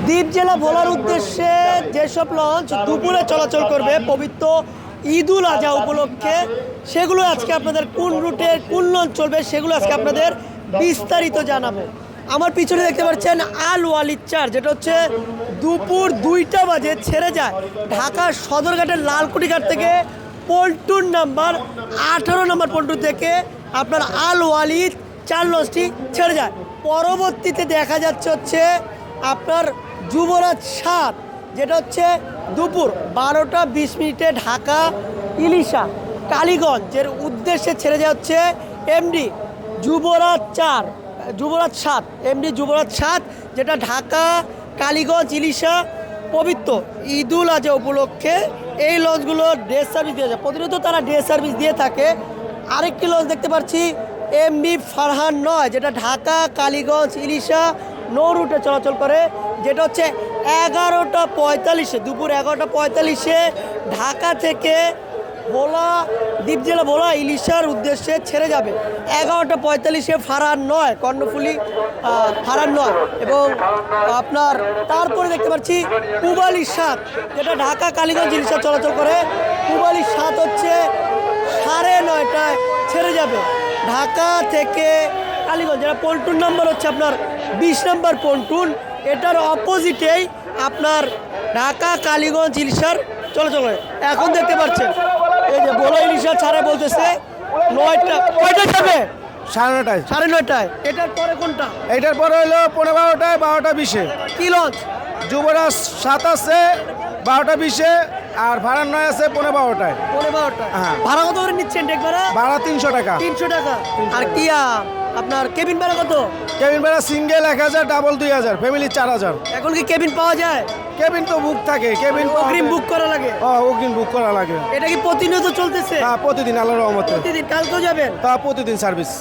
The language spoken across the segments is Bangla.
দ্বীপ জেলা ভোলার উদ্দেশ্যে যেসব লঞ্চ দুপুরে চলাচল করবে পবিত্র ঈদুল আজহা উপলক্ষে, সেগুলো আজকে আপনাদের কোন রুটে কোন লঞ্চ চলবে সেগুলো আজকে আপনাদের বিস্তারিত জানাবো। আমার পিছনে দেখতে পাচ্ছেন আল ওয়ালিদ 4, যেটা হচ্ছে দুপুর 2টা বাজে ছেড়ে যায় ঢাকা সদরঘাটের লালকুটি ঘাট থেকে পল্টুন নাম্বার 18 নম্বর পল্টুন থেকে আপনার আল ওয়ালিদ 4 লঞ্চটি ছেড়ে যায়। পরবর্তীতে দেখা যাচ্ছে হচ্ছে আপনার যুবরাজ 7, যেটা হচ্ছে দুপুর 12টা 20 মিনিটে ঢাকা ইলিশা কালীগঞ্জের উদ্দেশ্যে ছেড়ে যাচ্ছে এমডি যুবরাজ 7, এমডি যুবরাজ 7, যেটা ঢাকা কালীগঞ্জ ইলিশা পবিত্র ঈদুল আজহা উপলক্ষে এই লঞ্চগুলো ডে সার্ভিস দিয়ে যায়। প্রতিনিয়ত তারা ডে সার্ভিস দিয়ে থাকে। আরেকটি লঞ্চ দেখতে পাচ্ছি এমবি ফারহান 9, যেটা ঢাকা কালীগঞ্জ ইলিশা নৌ রুটে চলাচল করে, যেটা হচ্ছে 11টা 45, দুপুর 11টা 45 ঢাকা থেকে ভোলা দ্বীপ জেলা ভোলা ইলিশার উদ্দেশ্যে ছেড়ে যাবে। 11টা 45 ফারহান 9, কর্ণফুলি ফারহান 9। এবং আপনার তারপরে দেখতে পাচ্ছি পুবালি 7, যেটা ঢাকা কালীগঞ্জ ইলিশা চলাচল করে। পুবালি 7 হচ্ছে 9:30টায় ছেড়ে যাবে ঢাকা থেকে কালীগঞ্জ, যেটা পল্টুন নাম্বার হচ্ছে আপনার 20 নম্বর পল্টুন। এটার অপোজিটেই আপনার ঢাকা কালীগঞ্জ ইলিশার চলাচল করে। এখন দেখতে পাচ্ছেন এই যে ভোলা ইলিশা ছাড়া বলতেছে 9টা, কয়টা যাবে? 9:30। 9:30। এটার পরে কোনটা? এটার পরে হলো 12:15, 12:20 কি লঞ্চ? যুবরাজ 7 আছে 12:20, আর ভাড়া 9 আছে 12:15। 12:30। হ্যাঁ। ভাড়া কত করে নিচ্ছেন ডেক ভাড়া? ভাড়া 300 টাকা। 300 টাকা। আর কি আপনার কেবিন ভাড়া কত? কেবিন ভাড়া সিঙ্গেল 1000, ডাবল 2000, ফ্যামিলি 4000। এখন কি কেবিন পাওয়া যায়? কেবিন তো বুক থাকে, কেবিন অগ্রিম বুক করা লাগে? অগ্রিম বুক করা লাগে। এটা কি প্রতিনিয়ত চলতেছে? হ্যাঁ, প্রতিদিন আল্লাহর রহমতে। প্রতিদিন? কালকেও যাবেন? প্রতিদিন সার্ভিস।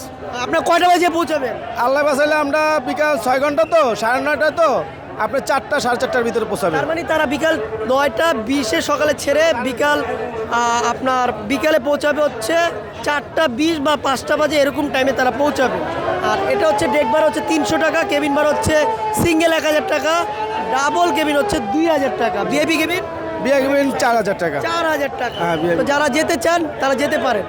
আপনার কয়টা বাজে পৌঁছাবেন? আল্লাহ বাসাইলে আমরা বিকাল 6 ঘন্টা তো 9:30 তো আপনি 4টা 4:30টার ভিতরে পৌঁছাবেন। তার মানে তারা বিকাল 9টা 20 সকালে ছেড়ে বিকাল আপনার বিকালে পৌঁছাবে হচ্ছে 4টা 20 বা 5টা বাজে, এরকম টাইমে তারা পৌঁছাবে। আর এটা হচ্ছে ডেক ভাড়া হচ্ছে 300 টাকা, কেবিন ভাড়া হচ্ছে সিঙ্গেল 1000 টাকা, ডাবল কেবিন হচ্ছে 2000 টাকা, ভিআইপি কেবিন 4000 টাকা। 4000 টাকা। হ্যাঁ, VIP। তো যারা যেতে চান তারা যেতে পারেন।